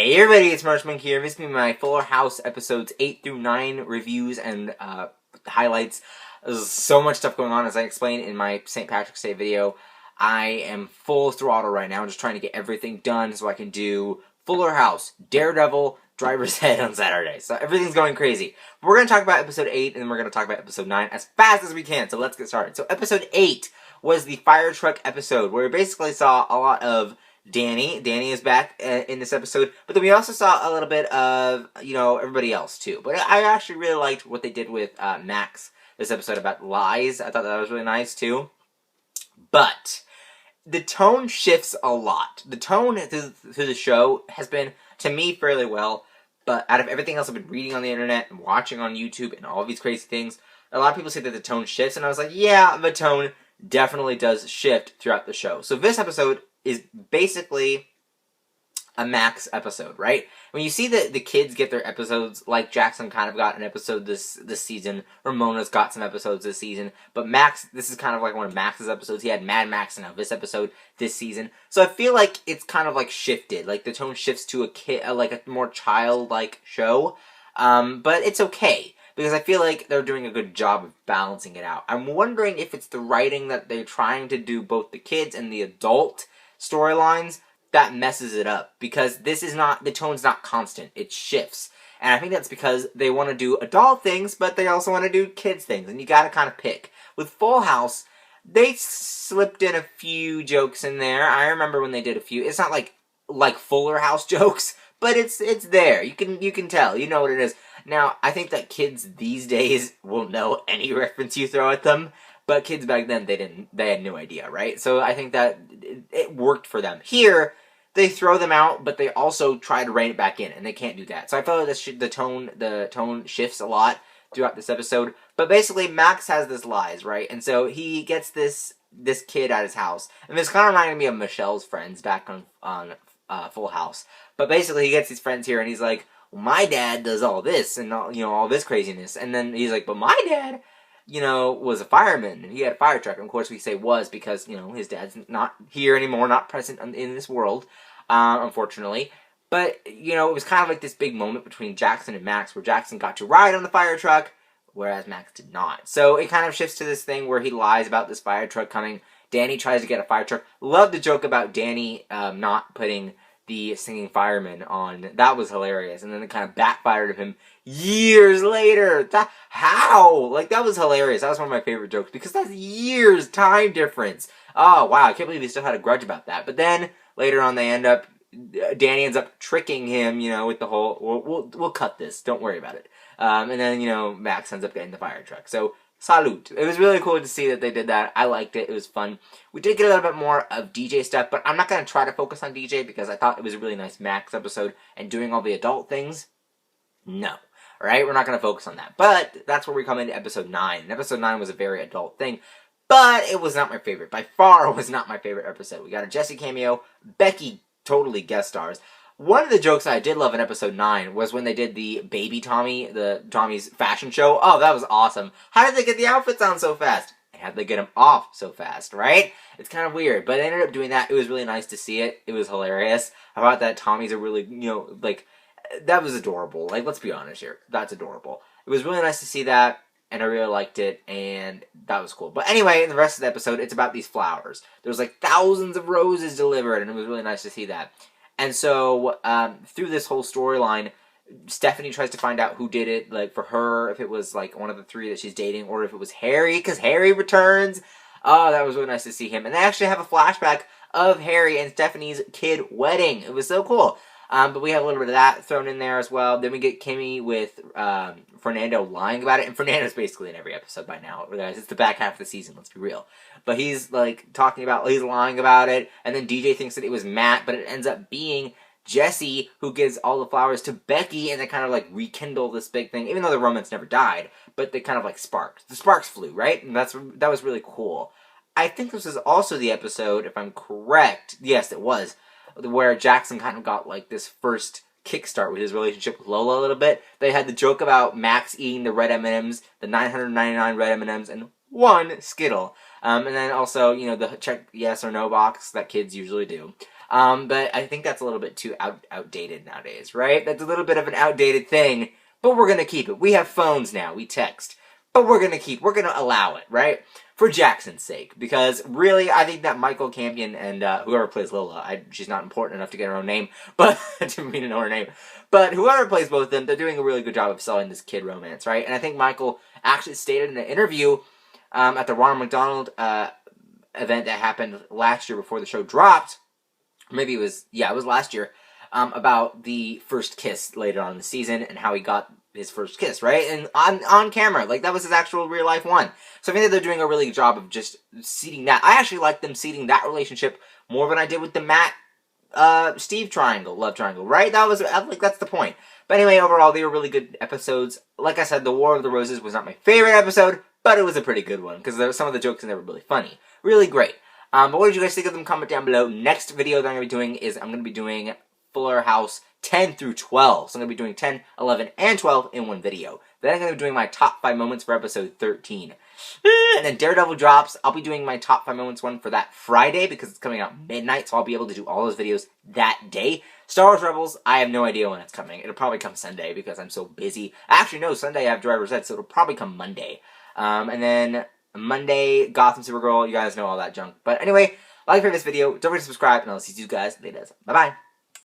Hey everybody, it's Marshmunk here. This is my Fuller House episodes 8 through 9 reviews and highlights. There's so much stuff going on, as I explained in my St. Patrick's Day video. I am full throttle right now. I'm just trying to get everything done so I can do Fuller House, Daredevil, Driver's Head on Saturday. So everything's going crazy. We're going to talk about episode 8 and then we're going to talk about episode 9 as fast as we can. So let's get started. So episode 8 was the Firetruck episode where we basically saw a lot of Danny. Danny is back in this episode, but then we also saw a little bit of, everybody else too. But I actually really liked what they did with Max this episode about lies. I thought that was really nice too. But the tone shifts a lot. The tone through the show has been, to me, fairly well, but out of everything else I've been reading on the internet and watching on YouTube and all these crazy things, a lot of people say that the tone shifts, and I was like, yeah, the tone definitely does shift throughout the show. So this episode is basically a Max episode, right? When you see the kids get their episodes, like Jackson kind of got an episode this season, Ramona's got some episodes this season, but Max, this is kind of like one of Max's episodes. He had Mad Max and now this episode this season. So I feel like it's kind of like shifted, like the tone shifts to like a more childlike show, but it's okay, because I feel like they're doing a good job of balancing it out. I'm wondering if it's the writing that they're trying to do both the kids and the adult storylines that messes it up, because this is not, the tone's not constant, it shifts. And I think that's because they want to do adult things, but they also want to do kids things, and you gotta kind of pick. With Full House, they slipped in a few jokes in there. I remember when they did a few. It's not like Fuller House jokes, but it's there. You can tell. You know what it is. Now, I think that kids these days will know any reference you throw at them, but kids back then, they had no idea, right? So I think that it worked for them. Here, they throw them out, but they also try to rein it back in, and they can't do that. So I feel like the tone shifts a lot throughout this episode. But basically, Max has this lies, right? And so he gets this kid at his house, and this kind of reminded me of Michelle's friends back on Full House. But basically, he gets these friends here, and he's like, well, my dad does all this and all this craziness, and then he's like, but my dad, was a fireman, and he had a fire truck. And of course, we say was because, his dad's not here anymore, not present in this world, unfortunately. But, it was kind of like this big moment between Jackson and Max, where Jackson got to ride on the fire truck, whereas Max did not. So it kind of shifts to this thing where he lies about this fire truck coming. Danny tries to get a fire truck. Love the joke about Danny not putting the singing fireman on. That was hilarious. And then it kind of backfired of him years later. How? Like, that was hilarious. That was one of my favorite jokes, because that's years time difference. Oh, wow. I can't believe he still had a grudge about that. But then, later on, Danny ends up tricking him, with the whole, we'll cut this. Don't worry about it. And then, Max ends up getting the fire truck. So, salute. It was really cool to see that they did that. I liked it. It was fun. We did get a little bit more of DJ stuff, but I'm not going to try to focus on DJ because I thought it was a really nice Max episode, and doing all the adult things, no. Alright, we're not going to focus on that. But that's where we come into episode 9. And episode 9 was a very adult thing, but it was not my favorite. By far, it was not my favorite episode. We got a Jessie cameo. Becky totally guest stars. One of the jokes I did love in episode 9 was when they did the baby Tommy, the Tommy's fashion show. Oh, that was awesome. How did they get the outfits on so fast? And how did they get them off so fast, right? It's kind of weird, but they ended up doing that. It was really nice to see it. It was hilarious. I thought that Tommy's a really, that was adorable. Like, let's be honest here. That's adorable. It was really nice to see that, and I really liked it, and that was cool. But anyway, in the rest of the episode, it's about these flowers. There was, thousands of roses delivered, and it was really nice to see that. And so, through this whole storyline, Stephanie tries to find out who did it, for her, if it was, one of the 3 that she's dating, or if it was Harry, because Harry returns. Oh, that was really nice to see him. And they actually have a flashback of Harry and Stephanie's kid wedding. It was so cool. But we have a little bit of that thrown in there as well. Then we get Kimmy with Fernando lying about it. And Fernando's basically in every episode by now. Guys, it's the back half of the season, let's be real. But he's, he's lying about it. And then DJ thinks that it was Matt, but it ends up being Jessie who gives all the flowers to Becky. And they kind of, rekindle this big thing. Even though the romance never died. But they kind of, sparked. The sparks flew, right? And that was really cool. I think this was also the episode, if I'm correct. Yes, it was. Where Jackson kind of got, this first kickstart with his relationship with Lola a little bit. They had the joke about Max eating the red M&Ms, the 999 red M&Ms, and 1 Skittle. And then also, the check yes or no box that kids usually do. But I think that's a little bit too outdated nowadays, right? That's a little bit of an outdated thing, but we're gonna keep it. We have phones now, we text, but we're gonna allow it, right? For Jackson's sake, because really, I think that Michael Campion and whoever plays Lola, she's not important enough to get her own name, but I didn't mean to know her name. But whoever plays both of them, they're doing a really good job of selling this kid romance, right? And I think Michael actually stated in an interview at the Ronald McDonald event that happened last year before the show dropped. Maybe it was last year, about the first kiss later on in the season and how he got his first kiss, right? And on camera, like that was his actual real life one. So I think that they're doing a really good job of just seeding that. I actually like them seeding that relationship more than I did with the Matt Steve love triangle, right? That's the point. But anyway, overall, they were really good episodes. Like I said, the War of the Roses was not my favorite episode, but it was a pretty good one because some of the jokes in there were really funny, really great. But what did you guys think of them? Comment down below. Next video that I'm going to be doing is I'm going to be doing Fuller House 10 through 12. So I'm going to be doing 10, 11, and 12 in one video. Then I'm going to be doing my top 5 moments for episode 13. And then Daredevil drops. I'll be doing my top 5 moments one for that Friday because it's coming out midnight, so I'll be able to do all those videos that day. Star Wars Rebels, I have no idea when it's coming. It'll probably come Sunday because I'm so busy. Actually, no, Sunday I have Driver's Ed, so it'll probably come Monday. And then Monday, Gotham Supergirl. You guys know all that junk. But anyway, like for this video. Don't forget to subscribe, and I'll see you guys later. Bye-bye.